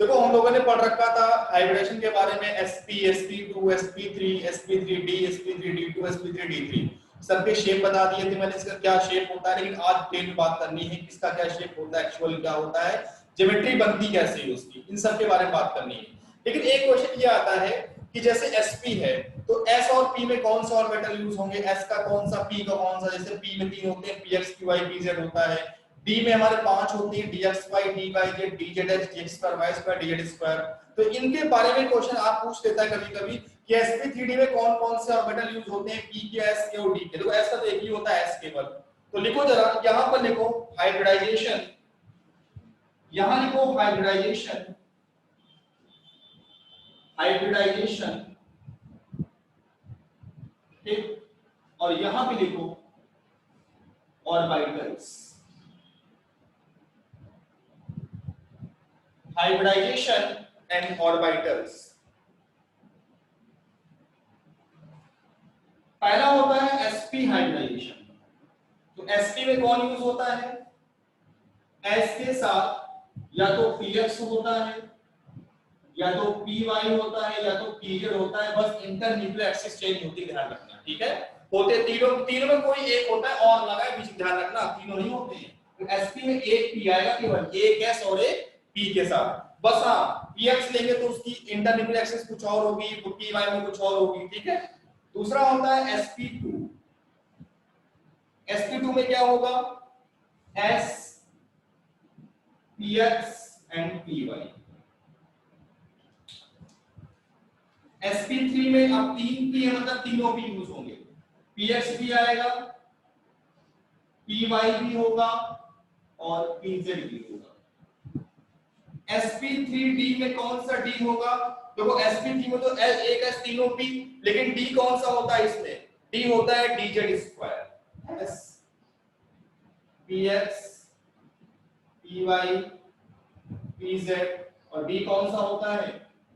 देखो हम लोगों ने पढ़ रखा था हाइब्रिडेशन के बारे में sp sp2 sp3 sp3d sp3d2 sp3d3 सबके शेप बता दिए थे मैंने इसका क्या शेप होता है। लेकिन आज डिटेल में बात करनी है किसका क्या शेप होता है, एक्चुअल क्या होता है, ज्योमेट्री बनती कैसे है उसकी, इन सब के बारे में बात करनी है। लेकिन एक क्वेश्चन ये आता है कि जैसे sp है तो s और p में कौन सा ऑर्बिटल यूज होंगे, s का कौन सा, p का कौन सा। जैसे p में 3 होते हैं, px py pz होता है, d में हमारे 5 होती है, dxy dyz dzx dx2 y2 dz2। तो इनके बारे में क्वेश्चन आप पूछ लेता है कभी कभी कि sp3d में कौन कौन से ऑर्बिटल यूज होते हैं, p के, s के और d के। देखो s का तो एक ही होता है, s केवल। तो लिखो जरा, यहां पर लिखो हाइब्रिडाइजेशन, यहां लिखो हाइब्रिडाइजेशन, हाइब्रिडाइजेशन, ठीक, और यहां पे लिखो ऑर्बिटल्स, हाइब्रिडाइजेशन एंड ऑर्बिटल्स। पहला होता है sp हाइब्रिडाइजेशन। तो sp में कौन यूज होता है, s के साथ या तो px होता है या तो py होता है या तो pz होता है, बस इंटर न्यूक्लियर एक्सिस चेंज होती है, ध्यान रखना, ठीक है। होते तीनों, तीनों में कोई एक होता है और लगा है बीच, ध्यान रखना तीनों नहीं होते हैं। तो sp में एक p आएगा केवल, एक s और एक p के साथ, बस। हाँ px लेंगे तो उसकी इंटर न्यूक्लियर एक्सिस कुछ और होगी, py में कुछ और होगी, ठीक है। दूसरा होता है sp2, sp2 में क्या होगा, s px and py। sp3 में अब 3 p है, मतलब तीनों p यूज होंगे, px भी आएगा, py भी होगा और pz भी होगा। sp3d में कौन सा d होगा, देखो sp3 में तो एक s तीनों p, लेकिन d कौन सा होता है इसमें, d होता है dz2, s px py pz, और d कौन सा होता है,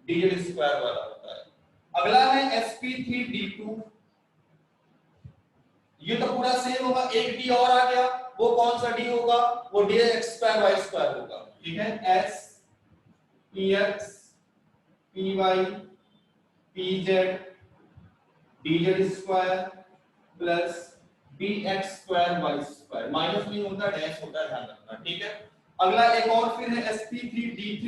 dz2 वाला होता है। अगला है sp3d2, ये तो पूरा सेम होगा, एक डी और आ गया, वो कौन सा डी होगा, वो dx2 y2 होगा, ठीक है। s px py pz dz2 plus dx2 y2, minus नहीं होता, डैश होता है, ध्यान रखना, ठीक है। अगला एक और फिर है sp3d3,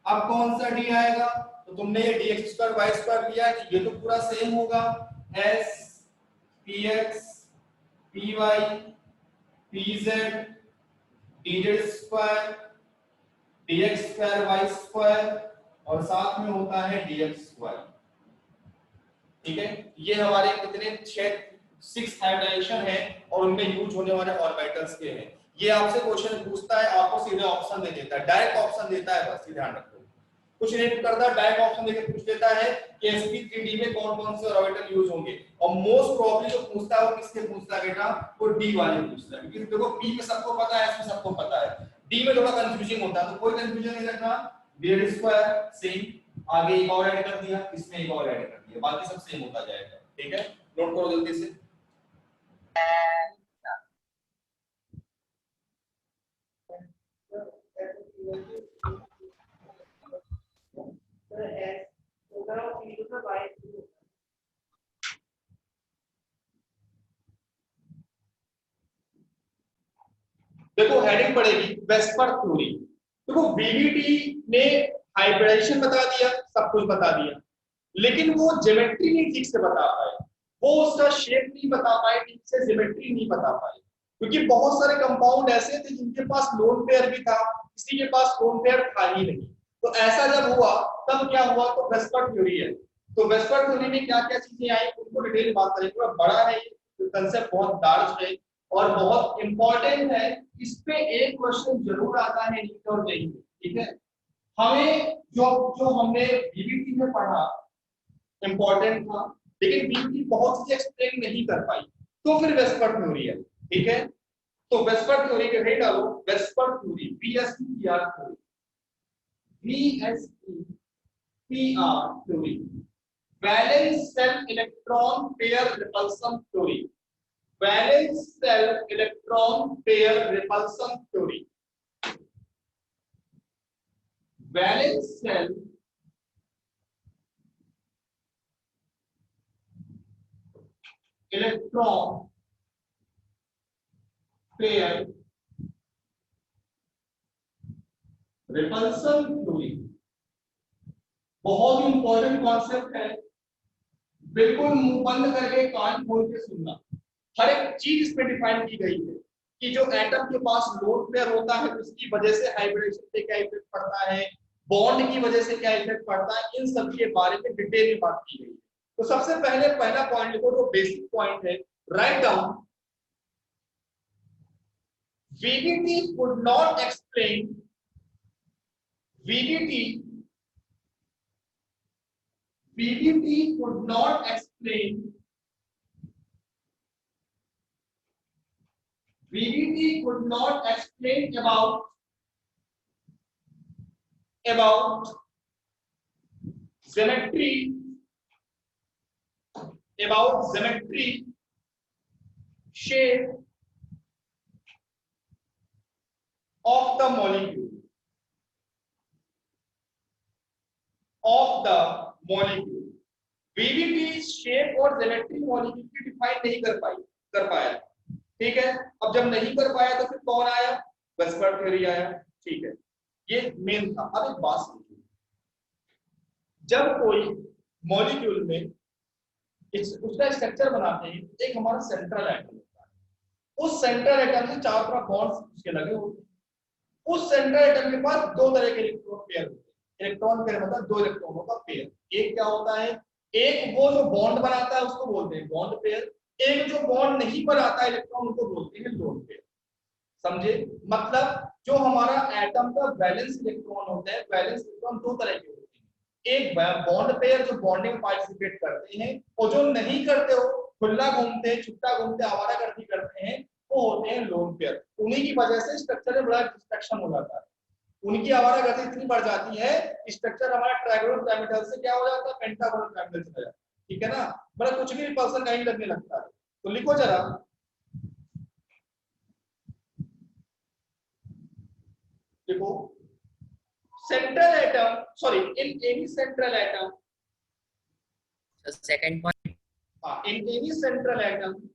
अब कौन सा डी आएगा, तो तुमने ये dx2 y2 लिया है, ये तो पूरा सेम होगा, s px py pz dz2 dx2 y2 और साथ में होता है dxy, ठीक है। ये हमारे कितने 6 हाइब्रिडाइजेशन है और उनमें यूज होने वाले ऑर्बिटल्स के हैं। ये आपसे क्वेश्चन पूछता है, आपको सीधे ऑप्शन दे देता है, डायरेक्ट ऑप्शन देता है, बस ध्यान रखो, कुछ नहीं करता, डायरेक्ट ऑप्शन देके पूछ लेता है कि sp3d में कौन कौन से ऑर्बिटल यूज होंगे। और मोस्ट प्रोबब्ली जो पूछता है वो किससे पूछता है बेटा, वो d वाले पूछता है, क्योंकि देखो p में सबको पता है, s में सबको पता है, d में थोड़ा कंफ्यूजिंग होता है, तो कोई कंफ्यूजन नहीं रखना, d2 सेम, आगे एक और ऐड कर दिया, इसमें एक और ऐड कर दिया, बाकी सब सेम होता जाएगा, ठीक है। नोट करो जल्दी से। देखो हेडिंग पड़ेगी वेस्पर थ्योरी। देखो वीवीटी ने हाइब्रिडाइजेशन बता दिया, सब कुछ बता दिया, लेकिन वो ज्योमेट्री नहीं ठीक से बता पाए, वो उसका शेप नहीं बता पाए ठीक से, ज्योमेट्री नहीं बता पाए, क्योंकि बहुत सारे कंपाउंड ऐसे थे जिनके पास लोन पेयर भी था, किसी के पास लोन पेयर था ही नहीं। तो ऐसा जब हुआ तब क्या हुआ, तो वेस्पर थ्योरी है। तो वेस्पर थ्योरी में क्या क्या चीजें आई उनको डिटेल बात करेंगे, बड़ा है ये कंसेप्ट, बहुत लार्ज है और बहुत इंपॉर्टेंट है, इस पे एक क्वेश्चन जरूर आता है नीट और जेईई में, ठीक है। हमें जो जो हमने बीबीटी में पढ़ा इंपॉर्टेंट था, लेकिन बीबीटी बहुत चीजें एक्सप्लेन नहीं कर पाई, तो फिर वेस्पर थ्योरी है, ठीक है। तो वेस्पर थ्योरी के हेड डालो, VSEPR theory, VSEPR theory, VSEPR theory, valence shell electron pair repulsion theory, valence shell electron pair repulsion theory, valence shell electron pair repulsion theory. बहुत इंपॉर्टेंट कॉन्सेप्ट है, बिल्कुल मुंह बंद करके कान खोल के सुनना। हर एक चीज इसमें डिफाइन की गई है कि जो एटम के पास लोन पेयर होता है उसकी वजह से हाइब्रिडेशन पे क्या इफेक्ट पड़ता है, बॉन्ड की वजह से क्या इफेक्ट पड़ता है, इन सब के बारे में डिटेल में बात की गई है। तो सबसे पहले पहला पॉइंट लिखो, जो बेसिक पॉइंट है, write down VDT could not explain VDT could not explain VDT could not explain about geometry shape of the molecule VDT shape और ज्योमेट्री मॉलिक्यूल की डिफाइन नहीं कर पाया। ठीक है, अब जब नहीं कर पाया तो फिर कौन आया, वेस्पर्ड थ्योरी आया। ठीक है, ये मेन था। अब एक बात समझिए, जब कोई मॉलिक्यूल में उसका स्ट्रक्चर बनाते हैं, एक हमारा सेंट्रल एटम होता है, उस सेंट्रल एटम से चारों तरफ बॉन्ड्स उसके लगे होते हैं। उस सेंट्रल एटम के पास दो तरह के इलेक्ट्रॉन पेयर होते हैं। इलेक्ट्रॉन पेयर मतलब दो इलेक्ट्रॉनों का पेयर। एक क्या होता है, एक वो जो बॉन्ड बनाता है उसको बोलते हैं बॉन्ड पेयर, एक जो बॉन्ड नहीं बनाता है इलेक्ट्रॉन उनको बोलते हैं लोन पेयर। समझे, मतलब जो हमारा एटम का वैलेंस इलेक्ट्रॉन होता है, वैलेंस इलेक्ट्रॉन दो तरह के होते हैं, एक बॉन्ड पेयर जो बॉन्डिंग में पार्टिसिपेट करते हैं, और जो नहीं करते हो, खुला घूमते हैं, छुट्टा घूमते, आवारागर्दी करते हैं, वो होते हैं लोन पेयर। उन्हीं की वजह से स्ट्रक्चर में बड़ा डिस्ट्रक्शन हो जाता है, उनकी आवारागर्दी इतनी बढ़ जाती है, स्ट्रक्चर हमारा ट्रायंगुलर पिरामिडल से क्या हो जाता है, पेंटागोनल पिरामिडल चला जाता है। ठीक है ना, मतलब कुछ भी पर्सन नहीं लगने लगता है। तो लिखो जरा, देखो central atom, sorry, in any central atom, so second point, in any central atom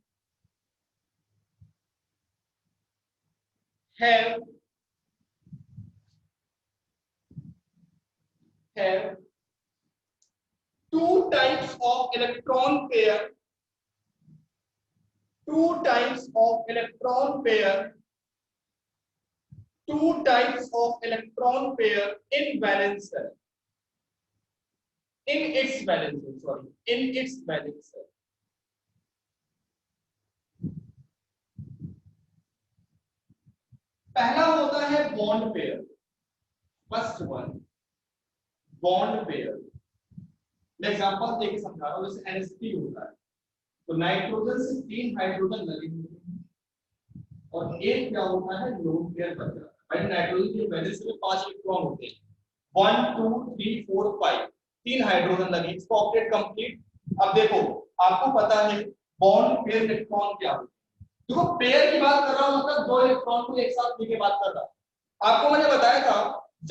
have two types of electron pair, two types of electron pair in valence cell, in its valence cell, sorry, in its valence cell। पहला होता है bond pair, first one bond pair. मैं example देके समझा रहा हूं, जैसे NH3 होता है, तो नाइट्रोजन से 3 हाइड्रोजन लगे होते हैं और एक क्या होता है, लोन पेयर बन जाता है। भाई नाइट्रोजन के वैलेंस में 5 इलेक्ट्रॉन होते हैं, 1 2 3 4 5, 3 हाइड्रोजन लगे, इसका ऑक्टेट कंप्लीट। अब देखो, आपको पता है बॉन्ड पेयर इलेक्ट्रॉन क्या होता है। देखो पेयर की बात कर रहा हूं, मतलब दो इलेक्ट्रॉन को एक साथ लेके बात कर रहा हूं। आपको मैंने बताया था,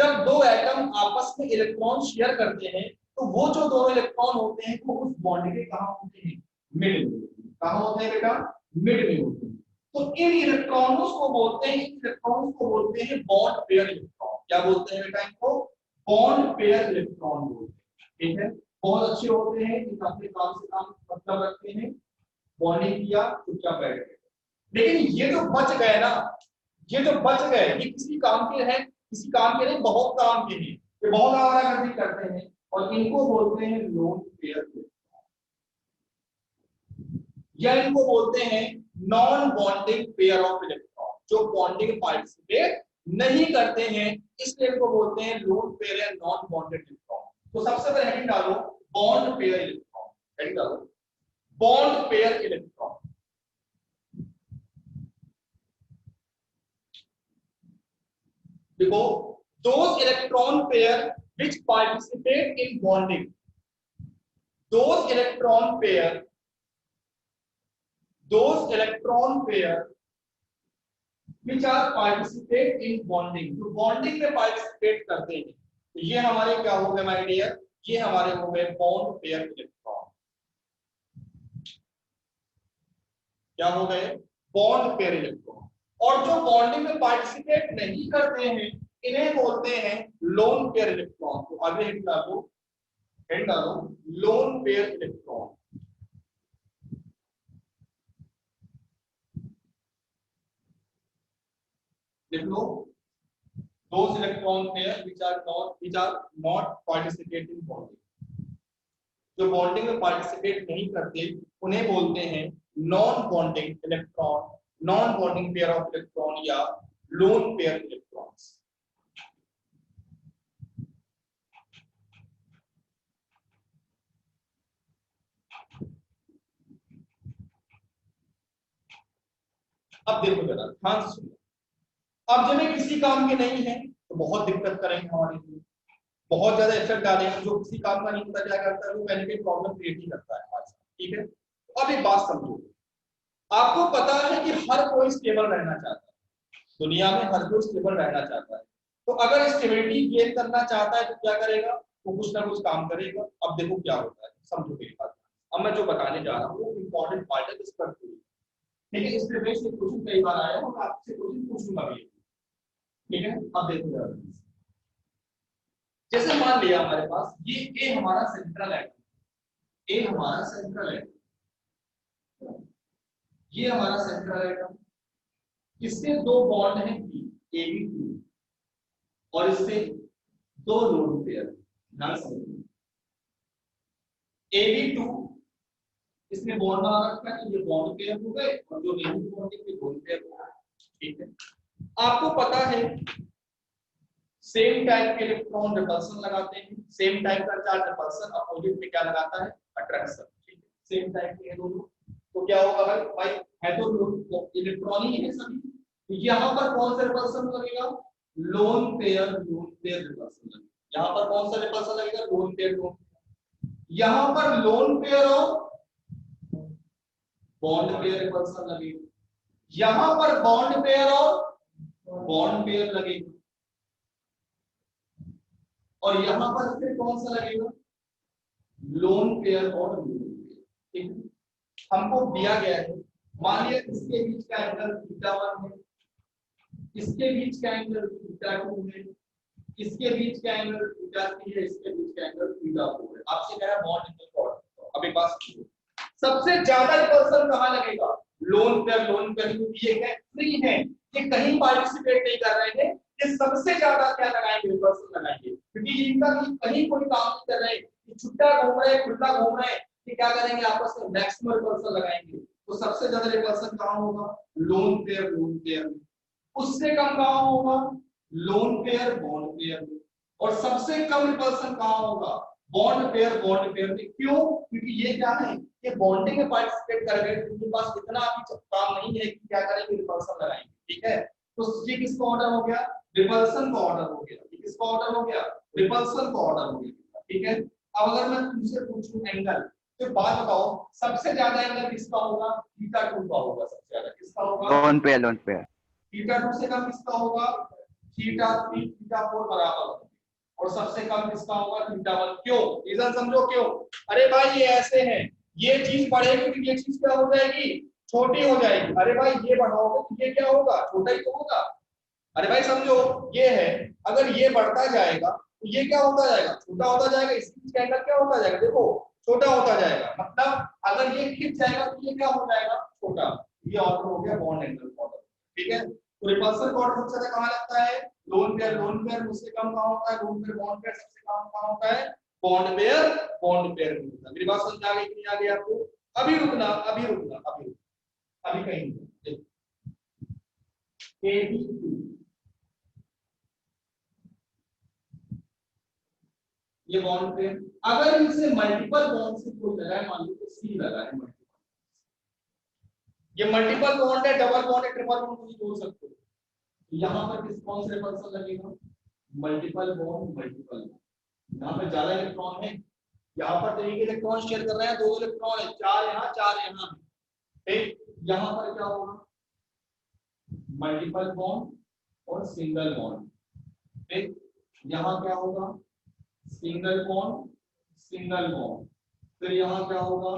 जब दो एटम आपस में इलेक्ट्रॉन शेयर करते हैं, तो वो जो दोनों इलेक्ट्रॉन होते हैं वो उस बॉन्ड के कहां होते हैं, मिड में। कहां होते हैं बेटा, मिड में होते हैं। तो इन इलेक्ट्रॉनों को बोलते हैं, बॉन्ड पेयर इलेक्ट्रॉन। क्या बोलते हैं बेटा इनको, बॉन्ड पेयर इलेक्ट्रॉन बोलते हैं। ठीक है, बहुत अच्छे होते हैं, इन अपने काम से काम मतलब रखते हैं, बॉन्डिंग किया, चुपचाप बैठ गए। लेकिन ये जो बच गए ना, ये जो बच गए, ये किसी काम के हैं, किसी काम के नहीं, बहुत काम के हैं, ये बहुत आवारागर्दी करते हैं, और इनको बोलते हैं लोन पेयर, या इनको बोलते हैं non bonding pair of electron, जो बॉन्डिंग पार्टिसिपेट नहीं करते हैं, इसलिए इनको बोलते हैं लोन पेयर या नॉन बॉन्डेड इलेक्ट्रॉन। तो सबसे पहले हेडिंग डालो बॉन्ड पेयर इलेक्ट्रॉन, हेडिंग डालो बॉन्ड पेयर इलेक्ट्रॉन। देखो, those electron pair which participate in bonding, those electron pair which are participate in bonding, जो bonding में participate करते हैं, तो ये हमारे क्या हो गए माय डियर, ये हमारे हो गए बॉन्ड पेयर इलेक्ट्रॉन। क्या हो गए, बॉन्ड पेयर इलेक्ट्रॉन। और जो बॉन्डिंग में पार्टिसिपेट नहीं करते हैं इन्हें बोलते हैं लोन पेयर इलेक्ट्रॉन। तो आगे हेड डालो लोन पेयर इलेक्ट्रॉन। लिख लो those electron pair which are not participate in bonding। जो बॉन्डिंग में पार्टिसिपेट नहीं करते उन्हें बोलते हैं non bonding electron, non bonding pair of electron या लोन पेयर इलेक्ट्रॉन्स। अब देखो जरा ध्यान से सुनो, अब जब ये किसी काम के नहीं है तो बहुत दिक्कत करेंगे हमारे लिए, बहुत ज्यादा इफेक्ट डालेंगे। जो किसी काम का नहीं होता क्या करता है वो पहले के प्रॉब्लम क्रिएट ही करता है हमारे साथ, ठीक है। अब एक बात समझो, आपको पता है कि हर कोई स्टेबल रहना चाहता है, दुनिया में हर कोई स्टेबल रहना चाहता है। तो अगर स्टेबिलिटी गेन करना चाहता है तो क्या करेगा, वो कुछ ना कुछ काम करेगा। अब देखो क्या होता है, समझो मेरी बात। अब मैं जो बताने जा रहा हूँ वो इंपॉर्टेंट पार्ट है, इस पर ठीक है। इससे बेस से क्वेश्चन कई बार आया और आपसे क्वेश्चन पूछूंगा भी, ठीक है। अब देखो जरा, जैसे मान लिया हमारे पास ये ए हमारा सेंट्रल एटम, ए हमारा सेंट्रल एटम, ये हमारा सेंट्रल एटम, इससे दो बॉन्ड हैं बी AB2 और इससे दो लोन पेयर। ध्यान समझिए AB2 इसमें बॉन्ड बना रखा है तो ये बॉन्ड पेयर हो गए और जो नहीं बॉन्ड है लोन पेयर हो गए, ठीक है। आपको पता है सेम टाइप के इलेक्ट्रॉन रिपल्सन लगाते हैं, सेम टाइप का चार्ज रिपल्सन अपोजिट में क्या लगाता है, अट्रैक्शन, ठीक है। सेम टाइप के दोनों, तो क्या होगा भाई है तो इलेक्ट्रॉन ही है सभी। तो यहाँ पर कौन सा रिपल्सन लगेगा, लोन पेयर रिपल्सन लगेगा। यहाँ पर कौन सा रिपल्सन लगेगा, लोन पेयर। यहाँ पर लोन पेयर और बॉन्ड पेयर रिपल्सन लगेगा, यहाँ पर बॉन्ड पेयर और बॉन्ड पेयर लगेगा, और यहां पर फिर कौन सा लगेगा, लोन पेयर और लोन पेयर, ठीक है। हमको दिया गया है, मान लिया इसके बीच का एंगल θ1 है, इसके बीच का एंगल θ2 है, इसके बीच का एंगल θ3 है, इसके बीच का एंगल θ4 है। आपसे कह रहा है बॉन्ड एंगल कॉर्ड। अब एक बात सुनिए, सबसे ज्यादा रिपल्सन कहां लगेगा, लोन पेयर क्योंकि ये है फ्री है, ये कहीं पार्टिसिपेट नहीं कर रहे हैं, ये सबसे ज्यादा क्या लगाएंगे, रिपल्सन लगाएंगे, क्योंकि इनका कहीं कोई काम नहीं कर रहे, ये छुट्टा घूम रहे, खुला घूम रहे, ये क्या करेंगे आपस में मैक्सिमम रिपल्सन लगाएंगे। तो सबसे ज्यादा रिपल्सन कहां होगा, लोन पेयर में। उससे कम कहां होगा, लोन पेयर बॉन्ड पेयर में। और सबसे कम रिपल्सन कहां होगा, बॉन्ड पेयर में। क्यों, क्योंकि ये क्या है, ये बॉन्डिंग में पार्टिसिपेट कर रहे हैं, उनके पास इतना अभी काम नहीं है कि क्या करेंगे, रिपल्सन लगाएंगे, ठीक है। तो ये किसका ऑर्डर हो गया, रिपल्सन का ऑर्डर हो गया। किसका ऑर्डर हो गया, रिपल्सन का ऑर्डर हो गया, ठीक है। अब अगर मैं तुमसे पूछूं एंगल, तो बात बताओ सबसे ज्यादा एंगल किसका होगा, θ2 का होगा। सबसे ज्यादा किसका होगा, लोन पेयर θ2 से कम किसका होगा, θ3 θ4 बराबर होंगे। और सबसे कम किसका होगा, θ1। क्यों, रीजन समझो क्यों। अरे भाई ये ऐसे है, ये चीज बढ़ेगी तो ये चीज क्या हो जाएगी, छोटी हो जाएगी। अरे भाई ये बढ़ाओगे तो ये क्या होगा, छोटा ही तो होगा। अरे भाई समझो, ये है, अगर ये बढ़ता जाएगा तो ये क्या होता जाएगा, छोटा होता जाएगा। इसके बीच का एंगल क्या होता जाएगा, देखो छोटा होता जाएगा। मतलब अगर ये खिंच जाएगा तो ये क्या हो जाएगा, छोटा। ये ऑर्डर हो गया बॉन्ड एंगल ऑर्डर, ठीक है। तो रिपल्सन का ऑर्डर सबसे ज्यादा कहां लगता है, लोन पेयर उससे कम कहां होता है, लोन पेयर बॉन्ड पेयर सबसे कम कहां होता है, बॉन्ड पेयर में होता है। मेरी बात समझ आ गई कि नहीं आ गई आपको, अभी रुकना अभी कहीं नहीं। AB2 ये बॉन्ड पेयर, अगर इनसे मल्टीपल बॉन्ड से कोई लगा है, मान लो तो C लगा है मल्टीपल, ये मल्टीपल बॉन्ड है, डबल बॉन्ड है, ट्रिपल बॉन्ड कुछ बोल सकते हो। यहां पर किस कौन से रिपल्सन लगेगा, मल्टीपल बॉन्ड। यहां पर ज्यादा इलेक्ट्रॉन है, यहां पर तो एक इलेक्ट्रॉन शेयर कर रहे हैं, दो इलेक्ट्रॉन है, चार यहां, ठीक। यहां पर क्या होगा, मल्टीपल बॉन्ड और सिंगल बॉन्ड, ठीक। यहाँ क्या होगा, सिंगल बॉन्ड सिंगल बॉन्ड, फिर यहाँ क्या होगा,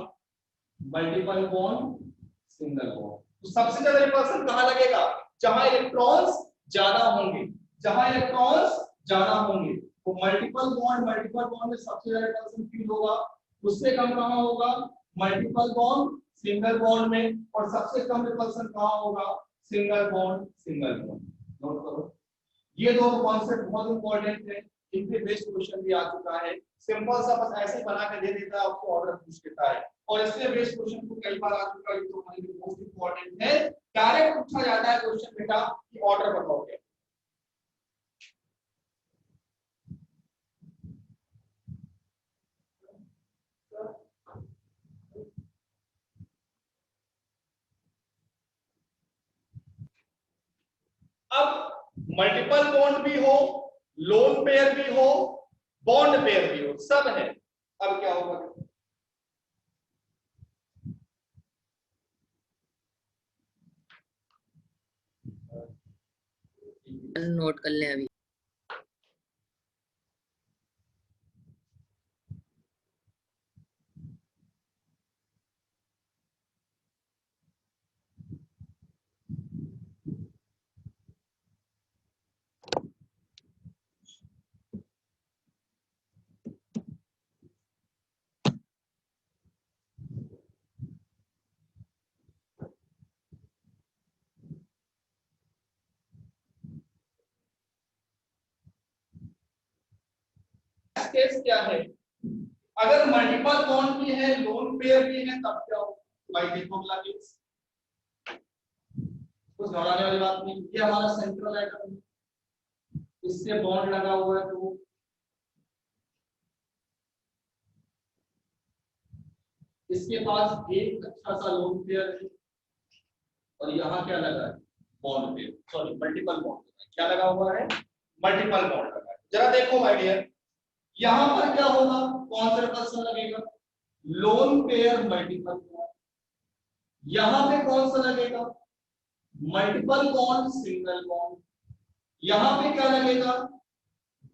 मल्टीपल बॉन्ड सिंगल बॉन्ड। तो सबसे ज्यादा रिपल्सन कहाँ लगेगा, जहां इलेक्ट्रॉन्स ज्यादा होंगे, जहां इलेक्ट्रॉन्स ज्यादा होंगे। तो मल्टीपल बॉन्ड में सबसे ज्यादा रिपल्सन फील होगा, उससे कम कहाँ होगा, मल्टीपल बॉन्ड सिंगल बॉन्ड में, और सबसे कम रिपल्सन कहाँ होगा, सिंगल बॉन्ड। नोट करो, ये दो कॉन्सेप्ट बहुत इंपॉर्टेंट है, इन पे बेस्ड क्वेश्चन भी आ चुका है। सिंपल सा बस ऐसे बना के दे देता है, आपको ऑर्डर पूछ लेता है, और इससे बेस्ड क्वेश्चन को कई बार आ चुका है, तो हमारे लिए मोस्ट इंपॉर्टेंट है। डायरेक्ट पूछा जाता है क्वेश्चन बेटा कि ऑर्डर बताओ क्या। अब मल्टीपल बॉन्ड भी हो, लोन पेयर भी हो, बॉन्ड पेयर भी हो, सब है। अब क्या होगा, नोट कर लें अभी। केस क्या है, अगर मल्टीपल बॉन्ड भी है, लोन पेयर भी है, तब क्या होगा, भाई देखो अगला केस, कुछ घबराने वाली बात नहीं। ये हमारा सेंट्रल एटम है, इससे बॉन्ड लगा हुआ है, तो इसके पास एक अच्छा सा लोन पेयर है, और यहाँ क्या लगा है, bond pair, sorry multiple bond, क्या लगा हुआ है, मल्टीपल बॉन्ड लगा है। जरा देखो माय डियर, यहाँ पर क्या होगा, कौन सा रिपल्सन लगेगा, लोन पेयर मल्टीपल बॉन्ड। यहाँ पे कौन सा लगेगा, मल्टीपल बॉन्ड सिंगल बॉन्ड। यहाँ पे क्या लगेगा,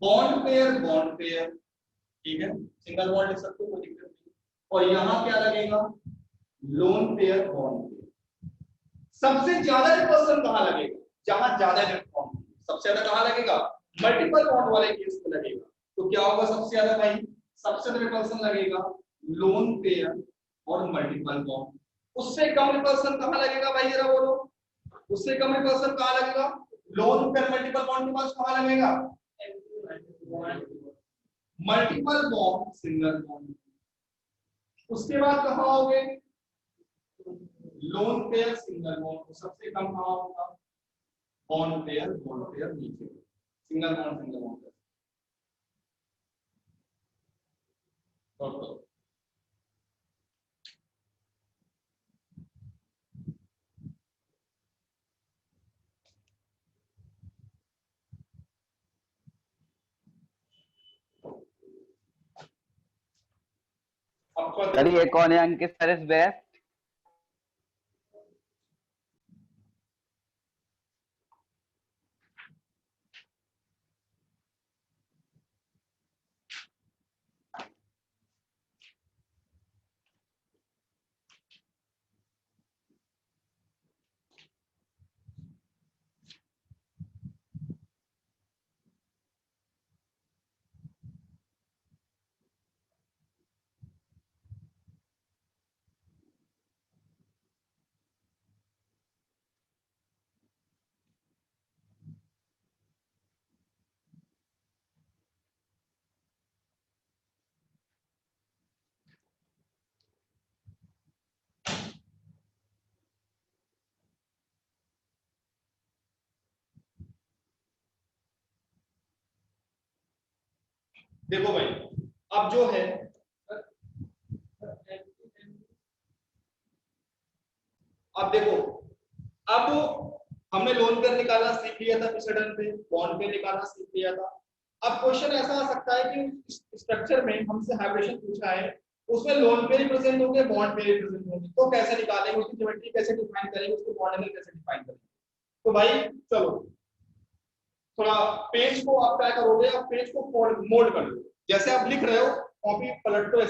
बॉन्ड पेयर, ठीक है, सिंगल बॉन्ड लिख सकते हो, कोई दिक्कत नहीं। और यहाँ क्या लगेगा, लोन पेयर बॉन्ड पेयर। सबसे ज्यादा रिपल्सन कहाँ लगेगा, जहां ज्यादा इलेक्ट्रॉन, सबसे ज्यादा कहाँ लगेगा, मल्टीपल बॉन्ड वाले केस में लगेगा। तो क्या होगा सबसे ज्यादा भाई, सबसे ज्यादा रिपल्सन लगेगा लोन पेयर और मल्टीपल बॉन्ड। उससे कम रिपल्सन कहाँ लगेगा भाई, जरा बोलो, उससे कम रिपल्सन कहाँ लगेगा, लोन पेयर मल्टीपल बॉन्ड के पास कहाँ लगेगा, मल्टीपल बॉन्ड सिंगल बॉन्ड। उसके बाद कहाँ होगे, लोन पेयर सिंगल बॉन्ड, सबसे कम कहाँ होगा, बॉन्ड पेयर नीचे, सिंगल बॉन्ड तो सर ये कौन है, अंकित सर इज बेस्ट। देखो भाई, अब जो है, अब देखो, अब हमने लोन पेयर निकालना सीख लिया था पिछले टर्म पे, बॉन्ड पेयर निकालना सीख लिया था। अब क्वेश्चन ऐसा आ सकता है कि स्ट्रक्चर में हमसे हाइब्रिडेशन पूछा है, उसमें लोन पेयर रिप्रेजेंट होंगे, बॉन्ड पेयर रिप्रेजेंट होंगे, तो कैसे निकालेंगे, उसकी ज्योमेट्री कैसे डिफाइन करेंगे, उसको बॉन्ड एंगल कैसे डिफाइन करेंगे। तो भाई चलो, थोड़ा पेज को आप क्या करोगे, आप पेज को मोल्ड कर लो, जैसे आप लिख रहे हो कॉपी पलट दो,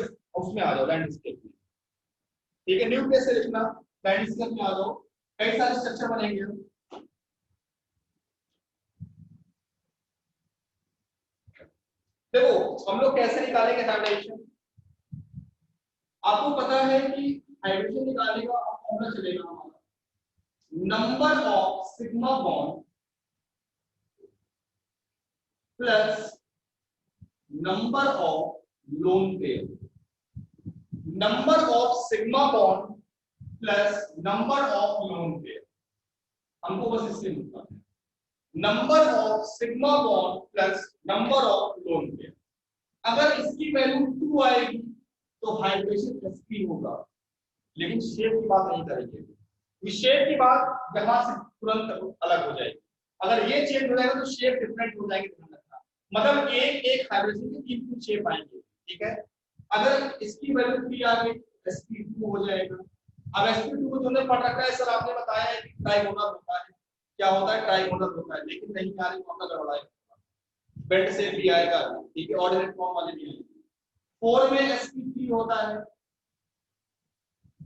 उसमें आ जाओ लैंडस्केप में, ठीक है। न्यू पेज से लिखना, लैंडस्केप में आ जाओ, कई सारे स्ट्रक्चर बनेंगे। देखो हम लोग कैसे निकालेंगे हाइब्रिडेशन, आपको पता है कि हाइड्रोजन निकालने का फॉर्मूला चलेगा हमारा number of sigma bond plus number of lone pair, number of sigma bond plus number of lone pair, हमको बस इससे मिलता है number of sigma bond plus number of lone pair. अगर इसकी वैल्यू 2 आएगी तो हाइड्रेशन sp होगा, लेकिन शेप की बात नहीं करेंगे, शेप की बात यहां से तुरंत अलग हो जाएगी। अगर ये चेंज हो जाएगा तो शेप डिफरेंट हो जाएगी, ध्यान रखना। मतलब एक हाइड्रेशन के 3 शेप आएंगे, ठीक है। अगर इसकी वैल्यू 3 आ गई sp2 हो जाएगा। अब sp2 को तुमने पढ़ रखा है सर, आपने बताया है कि ट्राइगोनल होता है, क्या होता है ट्राइगोनल होता है, लेकिन नहीं आ रही फॉर्मूला गड़बड़ाएगा, बेंड से भी आएगा, ठीक है, ऑर्डिनेट फॉर्म वाले भी आएंगे। 4 में sp3 होता है,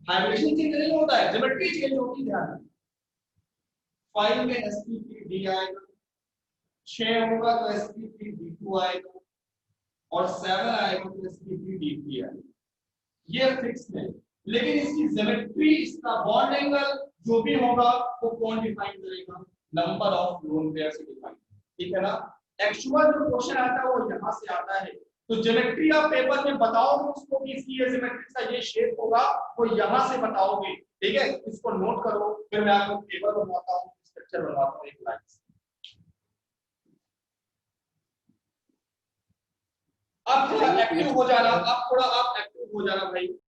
हाइब्रिडेशन चेंज नहीं होता है, ज्योमेट्री चेंज होती है, ध्यान रखना। 5 में sp3d आएगा, 6 होगा तो sp3d2 आएगा, और 7 आएगा तो sp3d3 आएगा। ये फिक्स है, लेकिन इसकी ज्योमेट्री, इसका बॉन्ड एंगल जो भी होगा वो कौन डिफाइन करेगा, नंबर ऑफ लोन पेयर से डिफाइन, ठीक है ना। एक्चुअल जो क्वेश्चन आता है वो यहां से आता है, तो ज्योमेट्री आप पेपर में बताओगे उसको कि इसकी ये ज्योमेट्री का ये शेप होगा, वो यहां से बताओगे, ठीक है। इसको नोट करो, फिर मैं आपको पेपर बनवाता हूं, स्ट्रक्चर बनवाता हूं एक लाइन से। अब थोड़ा एक्टिव हो जाना, अब थोड़ा आप एक्टिव हो जाना भाई।